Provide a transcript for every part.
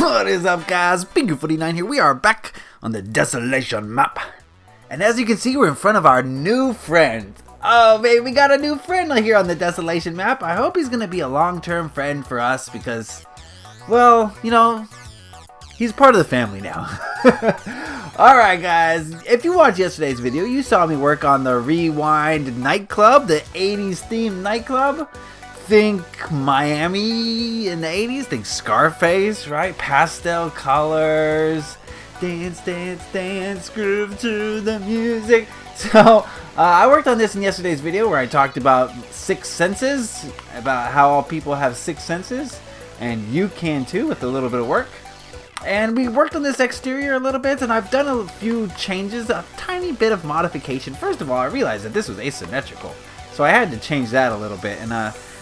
What is up, guys? Beancrew49 here. We are back on the Desolation map. And as you can see, we're in front of our new friend. Oh, man, we got a new friend here on the Desolation map. I hope he's going to be a long-term friend for us because, well, you know, he's part of the family now. Alright, guys. If you watched yesterday's video, you saw me work on the Rewind nightclub, the 80s themed nightclub. Think Miami in the 80s, think Scarface, right? Pastel colors, dance, dance, dance, groove to the music. So, I worked on this in yesterday's video where I talked about 6 senses, about how all people have 6 senses, and you can too with a little bit of work. And we worked on this exterior a little bit, and I've done a few changes, a tiny bit of modification. First of all, I realized that this was asymmetrical, so I had to change that a little bit, and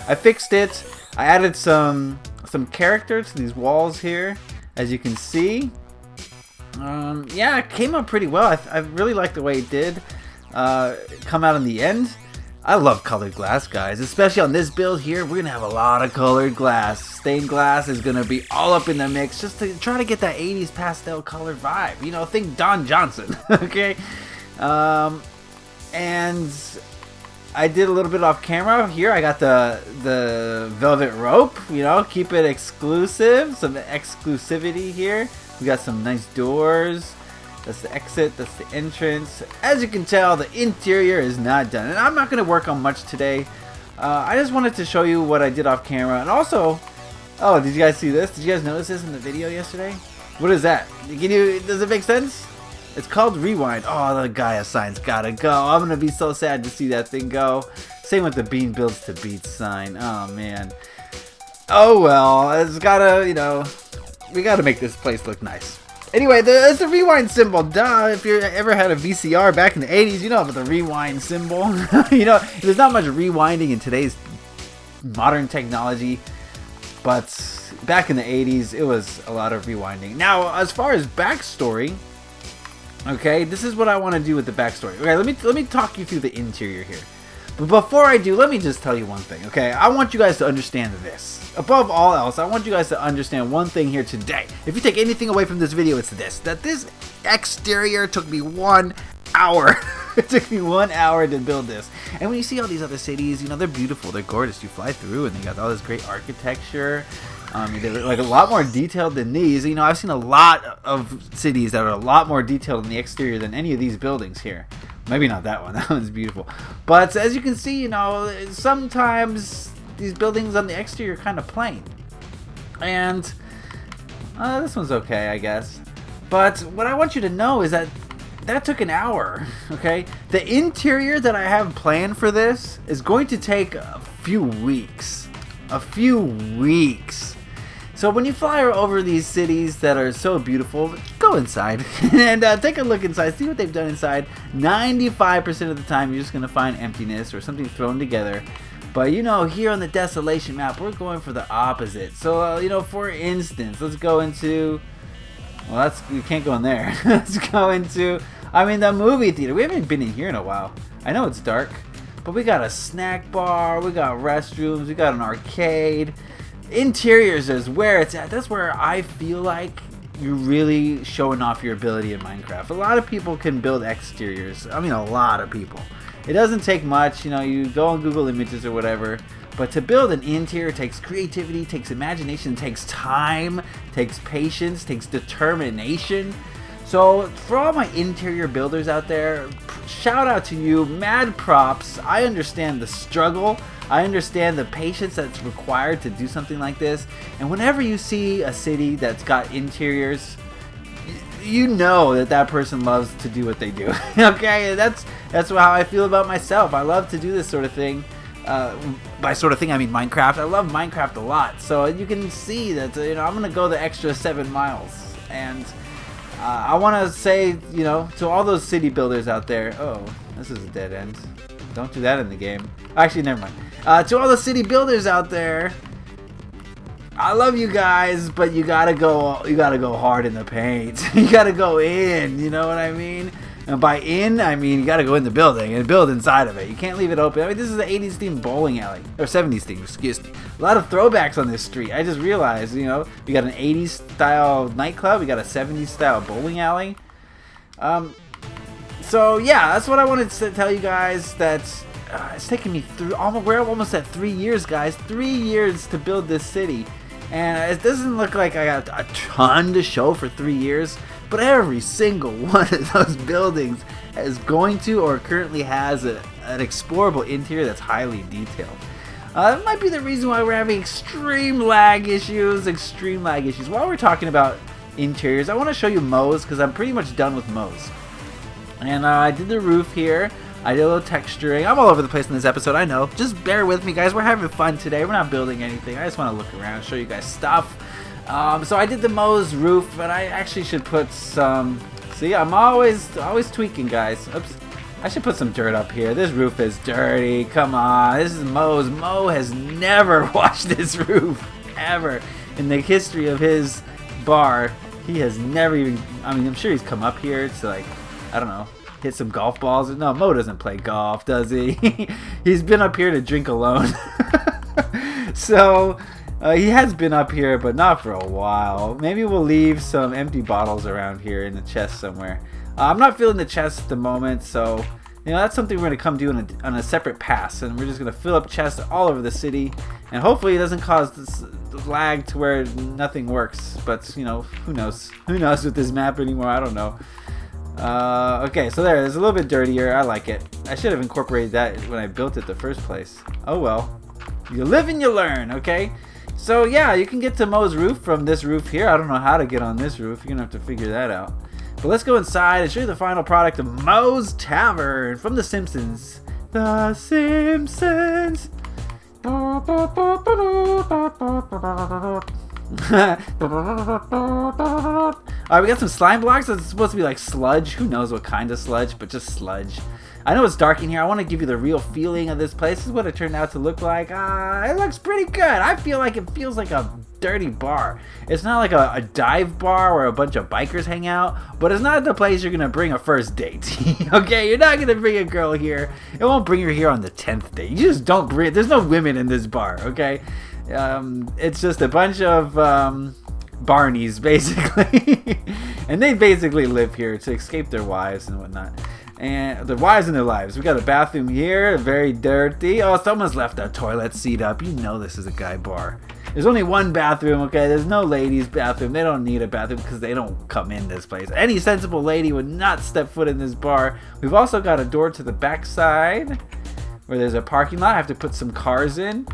I fixed it. I added some character to these walls here, as you can see. Yeah, it came out pretty well. I really like the way it did come out in the end. I love colored glass, guys, especially on this build here. We're gonna have a lot of colored glass. Stained glass is gonna be all up in the mix, just to try to get that 80s pastel color vibe. You know, think Don Johnson. Okay, and I did a little bit off camera here. I got the velvet rope, you know, keep it exclusive, some exclusivity here. We got some nice doors. That's the exit, that's the entrance. As you can tell, the interior is not done, and I'm not going to work on much today. I just wanted to show you what I did off camera, and also, oh, did you guys see this? Did you guys notice this in the video yesterday? What is that? Does it make sense? It's called Rewind. Oh, the Gaia sign's gotta go. I'm gonna be so sad to see that thing go. Same with the Bean Builds to Beats sign. Oh, man. Oh, well. It's gotta, you know, we gotta make this place look nice. Anyway, it's the Rewind symbol. Duh. If you ever had a VCR back in the 80s, you know about the Rewind symbol. You know, there's not much rewinding in today's modern technology, but back in the 80s, it was a lot of rewinding. Now, as far as backstory, okay, this is what I want to do with the backstory. Okay, let me talk you through the interior here. But before I do, let me just tell you one thing, okay? I want you guys to understand this. Above all else, I want you guys to understand one thing here today. If you take anything away from this video, it's this. That this exterior took me 1 hour. It took me 1 hour to build this. And when you see all these other cities, you know, they're beautiful. They're gorgeous. You fly through and they got all this great architecture. They're like a lot more detailed than these. You know, I've seen a lot of cities that are a lot more detailed in the exterior than any of these buildings here. Maybe not that one. That one's beautiful. But as you can see, you know, sometimes these buildings on the exterior are kind of plain. And this one's okay, I guess. But what I want you to know is that took an hour, okay? The interior that I have planned for this is going to take a few weeks. A few weeks. So when you fly over these cities that are so beautiful, go inside and take a look inside, see what they've done inside. 95% of the time you're just going to find emptiness or something thrown together. But you know, here on the Desolation map, we're going for the opposite. So, you know, for instance, let's go into, well, you can't go in there. Let's go into, I mean, the movie theater. We haven't been in here in a while. I know it's dark, but we got a snack bar, we got restrooms, we got an arcade. Interiors is where it's at. That's where I feel like you're really showing off your ability in Minecraft. A lot of people can build exteriors. I mean, a lot of people. It doesn't take much, you know, you go on Google Images or whatever, but to build an interior takes creativity, takes imagination, takes time, takes patience, takes determination. So for all my interior builders out there, shout out to you, mad props. I understand the struggle. I understand the patience that's required to do something like this. And whenever you see a city that's got interiors, you know that person loves to do what they do. Okay, that's how I feel about myself. I love to do this sort of thing. By sort of thing, I mean Minecraft. I love Minecraft a lot. So you can see that, you know, I'm gonna go the extra 7 miles. And I want to say, you know, to all those city builders out there. Oh, this is a dead end. Don't do that in the game. Actually, never mind. To all the city builders out there, I love you guys, but you gotta go hard in the paint. You gotta go in, you know what I mean? And by in, I mean you got to go in the building and build inside of it. You can't leave it open. I mean, this is an 80s themed bowling alley. Or 70s themed, excuse me. A lot of throwbacks on this street. I just realized, you know, we got an 80s style nightclub. We got a 70s style bowling alley. So, yeah, that's what I wanted to tell you guys. That it's taken me through, we're almost at 3 years, guys. 3 years to build this city. And it doesn't look like I got a ton to show for 3 years, but every single one of those buildings is going to or currently has an explorable interior that's highly detailed. That might be the reason why we're having extreme lag issues. While we're talking about interiors, I want to show you Moe's because I'm pretty much done with Moe's. And I did the roof here. I did a little texturing. I'm all over the place in this episode, I know. Just bear with me, guys. We're having fun today. We're not building anything. I just want to look around and show you guys stuff. So I did the Moe's roof, but I actually should put some... See, I'm always tweaking, guys. Oops. I should put some dirt up here. This roof is dirty. Come on. This is Moe's. Moe has never washed this roof, ever. In the history of his bar, he has never even... I mean, I'm sure he's come up here to, like, I don't know, hit some golf balls. No, Moe doesn't play golf, does he? He's been up here to drink alone. So, he has been up here, but not for a while. Maybe we'll leave some empty bottles around here in the chest somewhere. I'm not feeling the chest at the moment, so, you know, that's something we're going to come do on a separate pass. And we're just going to fill up chests all over the city. And hopefully it doesn't cause this lag to where nothing works. But, you know, who knows? Who knows with this map anymore? I don't know. Okay, so there's a little bit dirtier. I like it. I should have incorporated that when I built it the first place. Oh well. You live and you learn, okay? So yeah, you can get to Moe's roof from this roof here. I don't know how to get on this roof. You're gonna have to figure that out. But let's go inside and show you the final product of Moe's Tavern from The Simpsons. The Simpsons. Alright, we got some slime blocks. It's supposed to be like sludge. Who knows what kind of sludge, but just sludge. I know it's dark in here. I want to give you the real feeling of this place. This is what it turned out to look like. It looks pretty good. I feel like it feels like a dirty bar. It's not like a dive bar where a bunch of bikers hang out, but it's not the place you're going to bring a first date. Okay, you're not going to bring a girl here. It won't bring her here on the 10th date. You just don't bring... There's no women in this bar, okay? It's just a bunch of Barneys, basically. And they basically live here to escape their wives and whatnot. And their wives and their lives. We got a bathroom here, very dirty. Oh, someone's left a toilet seat up. You know this is a guy bar. There's only one bathroom, okay? There's no ladies' bathroom. They don't need a bathroom because they don't come in this place. Any sensible lady would not step foot in this bar. We've also got a door to the back side where there's a parking lot. I have to put some cars in.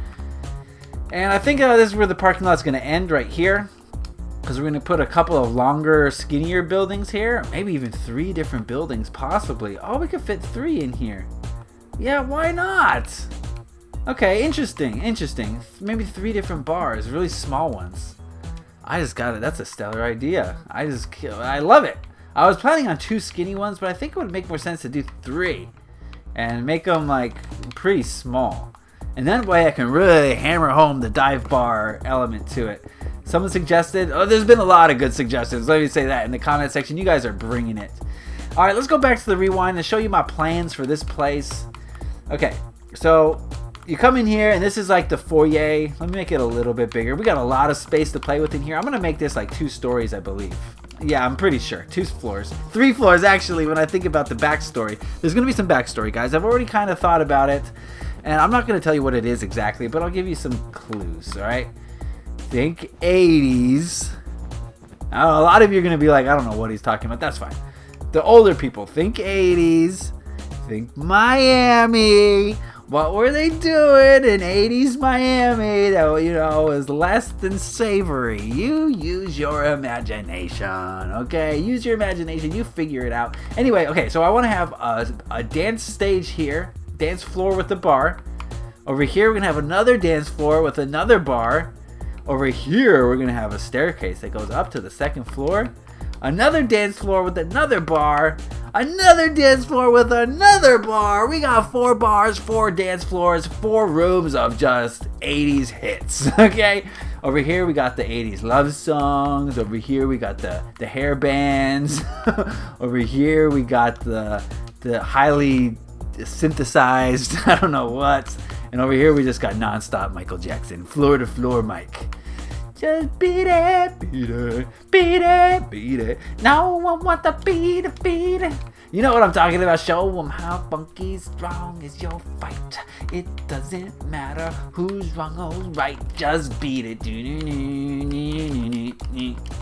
And I think this is where the parking lot's going to end, right here. Because we're going to put a couple of longer, skinnier buildings here. Maybe even 3 different buildings, possibly. Oh, we could fit 3 in here. Yeah, why not? Okay, interesting. Maybe 3 different bars, really small ones. I just got it. That's a stellar idea. I love it. I was planning on 2 skinny ones, but I think it would make more sense to do 3. And make them, like, pretty small. And that way I can really hammer home the dive bar element to it. Someone suggested, there's been a lot of good suggestions. Let me say that in the comment section. You guys are bringing it. All right, let's go back to the rewind and show you my plans for this place. Okay, so you come in here and this is like the foyer. Let me make it a little bit bigger. We got a lot of space to play with in here. I'm going to make this like 2 stories, I believe. Yeah, I'm pretty sure. 2 floors. 3 floors, actually, when I think about the backstory. There's going to be some backstory, guys. I've already kind of thought about it. And I'm not going to tell you what it is exactly, but I'll give you some clues, all right? Think 80s. A lot of you are going to be like, I don't know what he's talking about. That's fine. The older people, think 80s. Think Miami. What were they doing in 80s Miami that, you know, was less than savory? You use your imagination, okay? Use your imagination. You figure it out. Anyway, okay, so I want to have a dance stage here. Dance floor with the bar. Over here, we're going to have another dance floor with another bar. Over here, we're going to have a staircase that goes up to the 2nd floor. Another dance floor with another bar. Another dance floor with another bar. We got 4 bars, 4 dance floors, 4 rooms of just 80s hits, okay? Over here we got the 80s love songs. Over here we got the hair bands. Over here we got the highly synthesized, I don't know what. And over here we just got non-stop Michael Jackson, floor to floor Mike. Just beat it, beat it, beat it, beat it. No one want to beat it, beat it. You know what I'm talking about. Show them how funky strong is your fight. It doesn't matter who's wrong or who's right. Just beat it.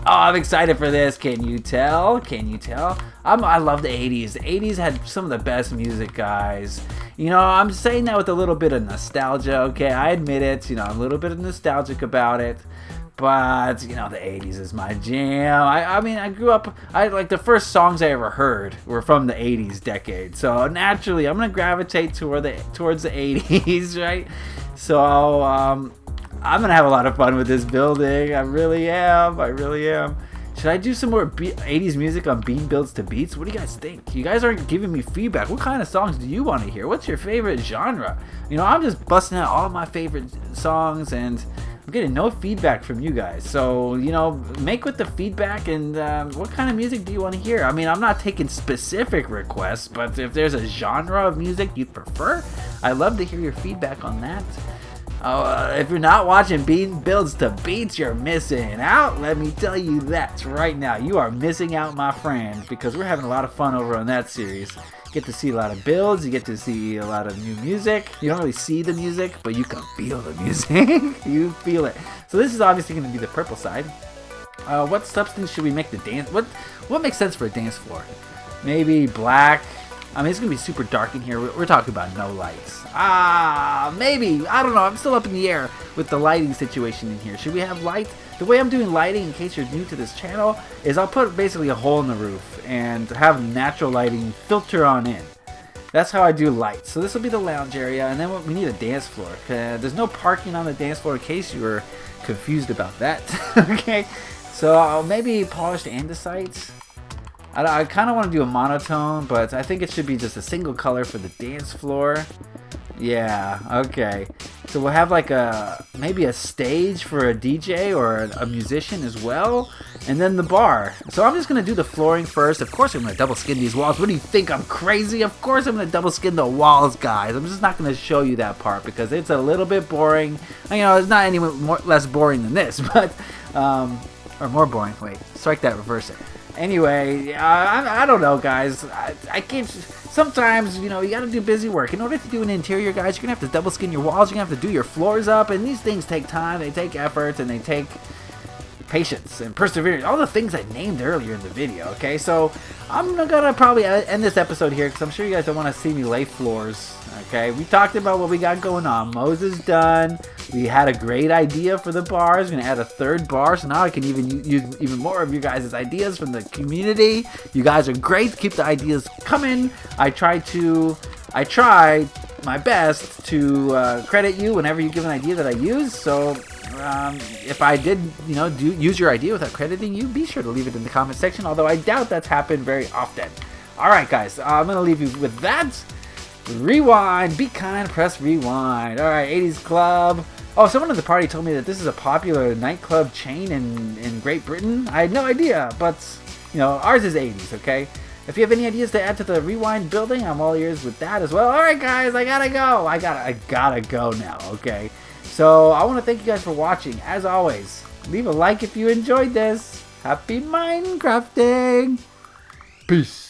Oh, I'm excited for this. Can you tell? Can you tell? I love the 80s. The 80s had some of the best music, guys. You know, I'm saying that with a little bit of nostalgia, okay? I admit it. You know, I'm a little bit nostalgic about it. But, you know, the 80s is my jam. I mean, I grew up, like the first songs I ever heard were from the 80s decade. So naturally, I'm going to gravitate towards the 80s, right? So I'm going to have a lot of fun with this building. I really am. I really am. Should I do some more 80s music on Bean Builds to Beats? What do you guys think? You guys aren't giving me feedback. What kind of songs do you want to hear? What's your favorite genre? You know, I'm just busting out all my favorite songs, and I'm getting no feedback from you guys. So, you know, make with the feedback, and what kind of music do you want to hear? I mean, I'm not taking specific requests, but if there's a genre of music you prefer, I'd love to hear your feedback on that. If you're not watching Bean Builds to Beats, you're missing out. Let me tell you that right now. You are missing out, my friend, because we're having a lot of fun over on that series. You get to see a lot of builds. You get to see a lot of new music. You don't really see the music, but you can feel the music. You feel it. So this is obviously going to be the purple side. What substance should we make the dance? What makes sense for a dance floor? Maybe black. I mean, it's going to be super dark in here. We're talking about no lights. Maybe. I don't know. I'm still up in the air with the lighting situation in here. Should we have lights? The way I'm doing lighting, in case you're new to this channel, is I'll put basically a hole in the roof and have natural lighting filter on in. That's how I do lights. So this will be the lounge area, and then we need a dance floor. There's no parking on the dance floor, in case you were confused about that. Okay. So maybe polished andesite. I kind of want to do a monotone, but I think it should be just a single color for the dance floor. Yeah, okay. So we'll have like maybe a stage for a DJ or a musician as well, and then the bar. So I'm just going to do the flooring first. Of course I'm going to double skin these walls. What do you think? I'm crazy? Of course I'm going to double skin the walls, guys. I'm just not going to show you that part because it's a little bit boring. You know, it's not any less boring than this, but, or more boring. Wait, strike that, reverse it. Anyway, I don't know, guys. I can't. Sometimes, you know, you got to do busy work. In order to do an interior, guys, you're going to have to double skin your walls. You're going to have to do your floors up. And these things take time. They take effort. And they take patience and perseverance. All the things I named earlier in the video, okay? So I'm going to probably end this episode here because I'm sure you guys don't want to see me lay floors, okay? We talked about what we got going on. Moses done. We had a great idea for the bars. We're going to add a third bar, so now I can even use even more of you guys' ideas from the community. You guys are great. Keep the ideas coming. I try my best to credit you whenever you give an idea that I use. So if I did, you know, use your idea without crediting you, be sure to leave it in the comment section, although I doubt that's happened very often. All right, guys, I'm going to leave you with that. Rewind. Be kind. Press rewind. All right, 80s Club. Oh, someone at the party told me that this is a popular nightclub chain in Great Britain. I had no idea, but, you know, ours is 80s, okay? If you have any ideas to add to the Rewind building, I'm all ears with that as well. All right, guys, I gotta go. I gotta go now, okay? So I want to thank you guys for watching. As always, leave a like if you enjoyed this. Happy Minecrafting. Peace.